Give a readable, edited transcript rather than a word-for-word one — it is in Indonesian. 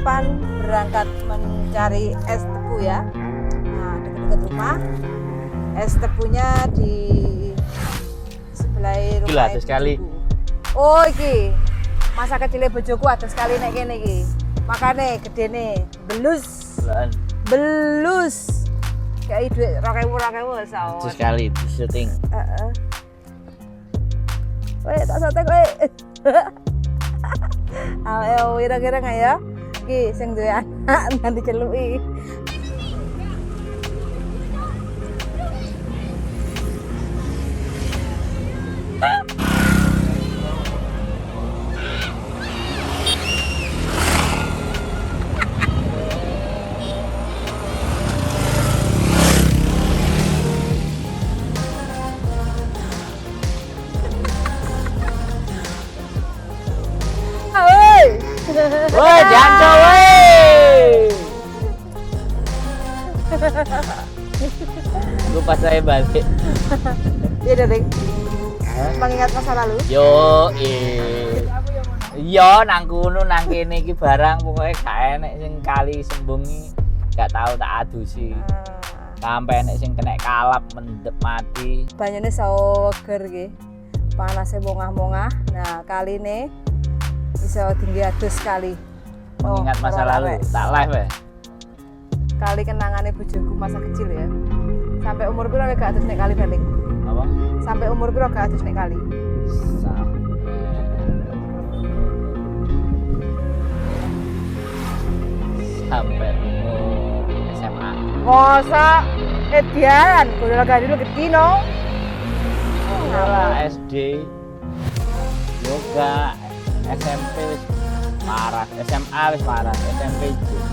depan berangkat mencari es tebu ya. Nah, dekat-dekat rumah. Es tebunya di sebelah rumah. Gila ada sekali. Oh iki. Masa kecilnya bojoku ada sekali nek kene iki. Makane gedene belus. Belan. Belus. Kayak duit 2000 Ada sawon. sekali di syuting. Heeh. Weh, tak sotek weh. Ayo kira-kira nggak ya? Ki sing duwe anak nanti celuki. Woi. Woi, jangan woi. Lupa saya balik. Iya deh. Mengingat masa lalu. Yo, yo nang kono nang kene iki barang pokoke gak enek sing kali sembungi, gak tahu tak adusi. Sampai enek sing kena kalap mendep mati. Banyune seger iki. Panasnya bongah-bongah. Nah, kali ini bisa tinggi adus kali. Mengingat masa lalu, tak live ya. Kali kenangannya bojoku masa kecil ya. Sampai umur piro gak adus nek kali balik? Apa? Sampai umur piro gak adus nek kali? Sampai umur SMA. Masa edian, kudu lagi dulu gede no. Lah SD, yoga, SMP wis parah, SMA wis parah, SMP juga.